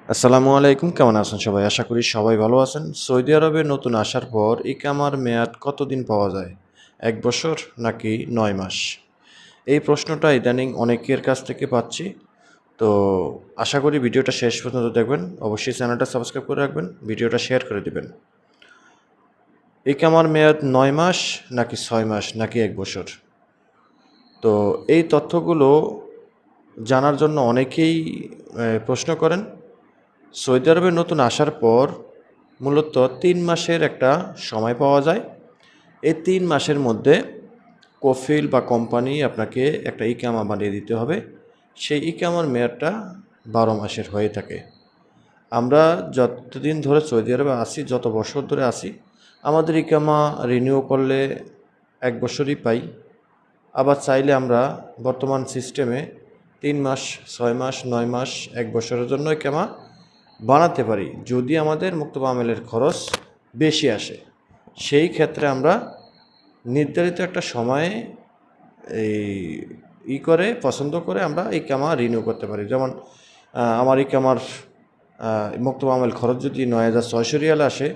আসসালামু আলাইকুম, কেমন আছেন সবাই? আশা করি সবাই ভালো আছেন। সৌদি আরবে নতুন আসার পর ইকামার মেয়াদ কতদিন পাওয়া যায়? ১ বছর নাকি ৯ মাস? এই প্রশ্নটা ইদানিং অনেকের কাছ থেকে পাচ্ছি। তো আশা করি ভিডিওটা শেষ পর্যন্ত দেখবেন। অবশ্যই চ্যানেলটা সাবস্ক্রাইব করে রাখবেন, ভিডিওটা শেয়ার করে দিবেন। ইকামার মেয়াদ ৯ মাস নাকি ৬ মাস নাকি ১ বছর? তো এই তথ্যগুলো জানার জন্য অনেকেই প্রশ্ন করেন। সৌদি আরবে নতুন আসার পর মূলত ৩ মাসের একটা সময় পাওয়া যায়। এই ৩ মাসের মধ্যে কফিল বা কোম্পানি আপনাকে একটা ইকামা বানিয়ে দিতে হবে। সেই ইকামার মেয়াদটা ১২ মাসের হয়ে থাকে। আমরা যতদিন ধরে সৌদি আরবে আছি, যত বছর ধরে আছি, আমাদের ইকামা রিনিউ করলে ১ বছরই পাই। আবার চাইলে আমরা বর্তমান সিস্টেমে ৩ মাস, ৬ মাস, ৯ মাস, ১ বছরের জন্য ইকামা বানাতে পারি, যদি আমাদের মুক্তবা আমেলের খরচ বেশি আসে। সেই ক্ষেত্রে আমরা নির্ধারিত একটা সময়ে এই করে পছন্দ করে আমরা ইকামা রিনিউ করতে পারি। যেমন আমার ইকামার মুক্তবা আমেল খরচ যদি ৯,৬০০ রিয়াল আসে,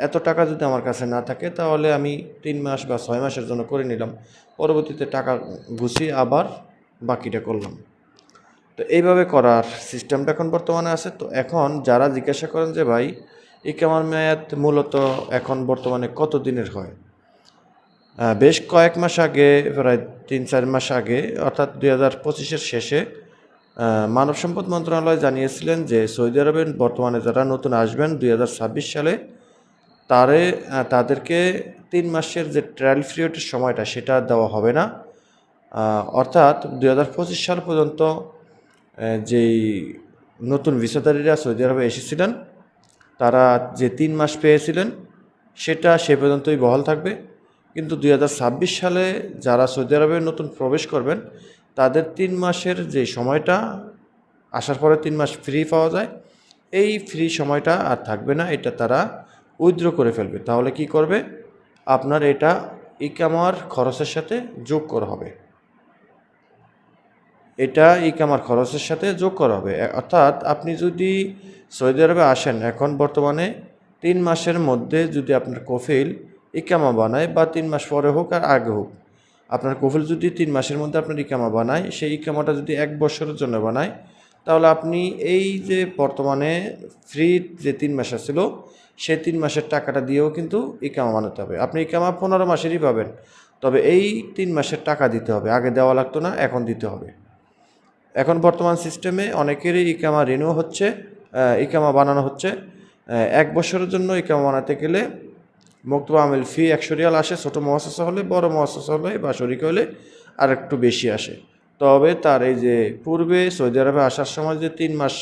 এত টাকা যদি আমার কাছে না থাকে তাহলে আমি ৩ মাস বা ৬ মাসের জন্য করে নিলাম। পরবর্তীতে টাকা গুছিয়ে আবার বাকিটা করলাম। তো এইভাবে করার সিস্টেমটা এখন বর্তমানে আছে। তো এখন যারা জিজ্ঞাসা করেন যে ভাই ইকামার মেয়াদ মূলত এখন বর্তমানে কত দিনের হয়, বেশ কয়েক মাস আগে, প্রায় ৩-৪ মাস আগে, অর্থাৎ ২০২৫-এর শেষে মানব সম্পদ মন্ত্রণালয় জানিয়েছিলেন যে সৌদি আরবে বর্তমানে যারা নতুন আসবেন ২০২৬ সালে তাদেরকে ৩ মাসের যে ট্রায়াল পিরিয়ডের সময়টা সেটা দেওয়া হবে না। অর্থাৎ ২০২৫ সাল পর্যন্ত যেই নতুন ভিসাধারীরা সৌদি আরবে এসেছিলেন তারা যে ৩ মাস পেয়েছিলেন সেটা সে পর্যন্তই বহাল থাকবে। কিন্তু ২০২৬ সালে যারা সৌদি আরবে নতুন প্রবেশ করবেন তাদের ৩ মাসের যে সময়টা, আসার পরে ৩ মাস ফ্রি পাওয়া যায়, এই ফ্রি সময়টা আর থাকবে না, এটা তারা উইথড্র করে ফেলবে। তাহলে কি করবে? আপনার এটা ইকামার খরচের সাথে যোগ করা হবে। এটা ইকামার খরচের সাথে যোগ করা হবে। অর্থাৎ আপনি যদি সৌদি আরবে আসেন, এখন বর্তমানে ৩ মাসের মধ্যে যদি আপনার কফিল ইকামা বানায়, বা ৩ মাস পরে হোক আর আগে হোক, আপনার কফিল যদি ৩ মাসের মধ্যে আপনার ইকামা বানায়, সেই ইকামাটা যদি ১ বছরের জন্য বানায়, তাহলে আপনি এই যে বর্তমানে ফ্রি যে ৩ মাস ছিল, সেই ৩ মাসের টাকাটা দিয়েও কিন্তু ইকামা বানাতে হবে। আপনি ইকামা ১৫ মাসেরই পাবেন, তবে এই ৩ মাসের টাকা দিতে হবে। আগে দেওয়া লাগতো না, এখন দিতে হবে। এখন বর্তমান সিস্টেমে অনেকেরই ইকামা রিনিউ হচ্ছে, ইকামা বানানো হচ্ছে। ১ বছরের জন্য ইকামা বানাতে গেলে মুক্তবা আমেল ফি ১০০ রিয়াল আসে, ছোটো মুআসসাসা হলে, বড় মুআসসাসা হলে বা শরিক হলে আর একটু বেশি আসে। তবে তার এই যে পূর্বে সৌদি আরবে আসার সময় যে ৩ মাস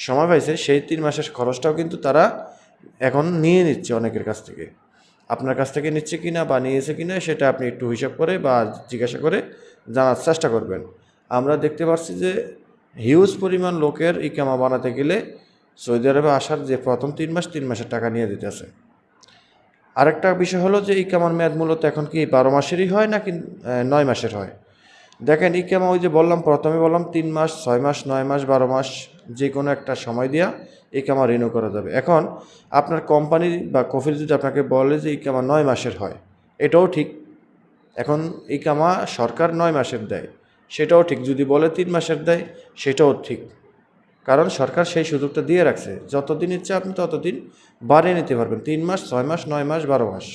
সময় পাইছে, সেই 3 মাসের খরচটাও কিন্তু তারা এখন নিয়ে নিচ্ছে অনেকের কাছ থেকে। আপনার কাছ থেকে নিচ্ছে কিনা বা নিয়েছে কিনা সেটা আপনি একটু হিসাব করে বা জিজ্ঞাসা করে জানার চেষ্টা করবেন। আমরা দেখতে পাচ্ছি যে হিউজ পরিমাণ লোকের ইকামা বানাতে গেলে সৌদি আরবে আসার যে প্রথম ৩ মাস, ৩ মাসের টাকা নিয়ে দিতেছে। আরেকটা বিষয় হলো যে ইকামার মেয়াদ মূলত এখন কি ১২ মাসেরই হয় নাকি ৯ মাসের হয়? দেখেন ইকামা, ওই যে বললাম, প্রথমে বললাম ৩ মাস, ৬ মাস, ৯ মাস, ১২ মাস, যে কোনো একটা সময় দিয়া ইকামা রিনিউ করা যাবে। এখন আপনার কোম্পানি বা কফিল যদি আপনাকে বলে যে ইকামা ৯ মাসের হয়, এটাও ঠিক। এখন ইকামা সরকার ৯ মাসের দেয়, সেটাও ঠিক। যদি বলে ৩ মাসের দেয়, সেটাও ঠিক। কারণ সরকার সেই সুযোগটা দিয়ে রাখছে, যতদিন ইচ্ছে আপনি ততদিন বাড়িয়ে নিতে পারবেন, ৩ মাস, ৬ মাস, ৯ মাস, ১২ মাস।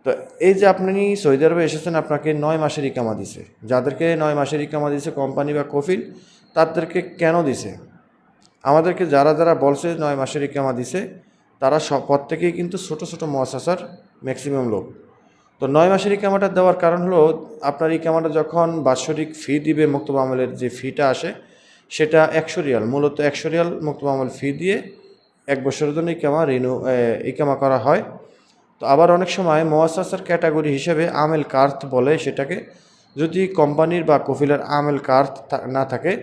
তো এই যে আপনি সৌদি আরবে এসেছেন, আপনাকে ৯ মাসের ইকামা দিছে। যাদেরকে ৯ মাসের ইকামা দিছে কোম্পানি বা কফিল, তাদেরকে কেন দিছে? আমাদেরকে যারা যারা বলছে ৯ মাসের ইকামা দিছে, তারা প্রত্যেকেই কিন্তু ছোটো ছোটো মুআসসাসার ম্যাক্সিমাম লোক। তো ৯ মাসের ইকামাটা দেওয়ার কারণ হলো, আপনার ইকামাটা যখন বাৎসরিক ফি দিবে, মুক্তবা আমলের যে ফিটা আসে সেটা ১০০ রিয়াল, মূলত ১০০ রিয়াল মুক্তবা আমল ফি দিয়ে ১ বছরের জন্য ইকামা করা হয়। তো আবার অনেক সময় মুআসসাসার ক্যাটাগরি হিসেবে আমেল কার্ড বলে সেটাকে। যদি কোম্পানির বা কফিলের আমেল কার্ড না থাকে,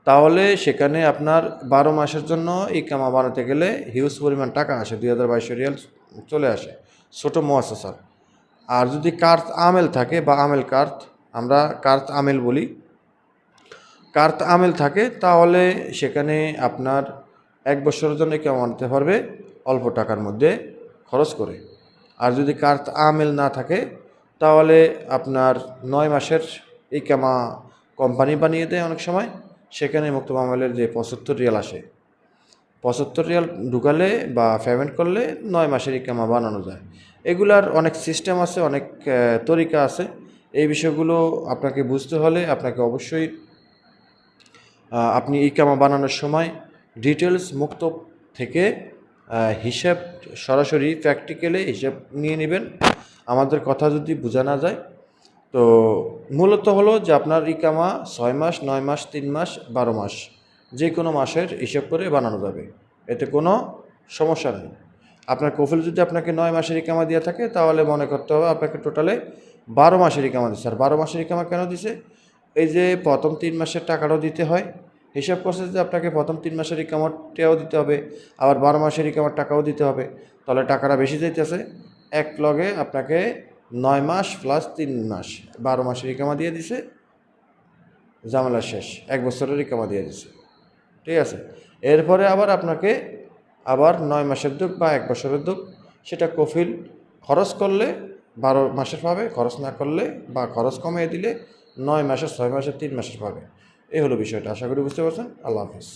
তাহলে সেখানে আপনার ১২ মাসের জন্য ইকামা বানাতে গেলে হিউজ পরিমাণ টাকা আসে, ২,২২০ রিয়াল চলে আসে ছোটো মুআসসাসার। আর যদি কার্ড আমেল থাকে বা আমেল কার্ড, আমরা কার্ড আমেল বলি, কার্ত আমেল থাকে তাহলে সেখানে আপনার 1 বছরের জন্য কেমন আনতে পারবে অল্প টাকার মধ্যে খরচ করে। আর যদি কার্ত আমেল না থাকে তাহলে আপনার 9 মাসের ইকামা কোম্পানি বানিয়ে দেয় অনেক সময়। সেখানে মুক্ত আমেলের যে 75 রিয়াল আসে, 75 রিয়াল ঢুকালে বা পেমেন্ট করলে 9 মাসের ইকামা বানানো যায়। এগুলার অনেক সিস্টেম আছে, অনেক তরিকা আছে। এই বিষয়গুলো আপনাকে বুঝতে হলে আপনাকে অবশ্যই আপনি ইকামা বানানোর সময় ডিটেলস মুক্ত থেকে হিসাব সরাসরি প্র্যাকটিক্যালে হিসাব নিয়ে নেবেন। আমাদের কথা যদি বোঝা না যায় তো মূলত হলো যে আপনার ইকামা 6 মাস, 9 মাস, 3 মাস, 12 মাস যে কোনো মাসের হিসাব করে বানানো যাবে, এতে কোনো সমস্যা নেই। আপনার কফিল যদি আপনাকে 9 মাসের ইকামা দিয়ে থাকে তাহলে মনে করতে হবে আপনাকে টোটালে 12 মাসের ইকামা দিচ্ছে। আর 12 মাসের ইকামা কেন দিছে? এই যে প্রথম 3 মাসের টাকাটাও দিতে হয়, হিসাব করছে যে আপনাকে প্রথম 3 মাসের ইকামারটাও দিতে হবে, আবার 12 মাসের ইকামার টাকাও দিতে হবে, তাহলে টাকাটা বেশি যাইতেছে। এক লগে আপনাকে 9 মাস প্লাস 3 মাস 12 মাসের ইকামা দিয়ে দিছে, ঝামেলা শেষ, 1 বছরের ইকামা দিয়ে দিছে। ঠিক আছে, এরপরে আবার আপনাকে আবার 9 মাসের দুঃখ বা 1 বছরের দুঃখ, সেটা কফিল খরচ করলে 12 মাসের পাবে, খরচ না করলে বা খরচ কমিয়ে দিলে 9 মাসের, 6 মাসের, 3 মাসের পাবে। এই হলো বিষয়টা। আশা করি বুঝতে পারছেন। আল্লাহ হাফিজ।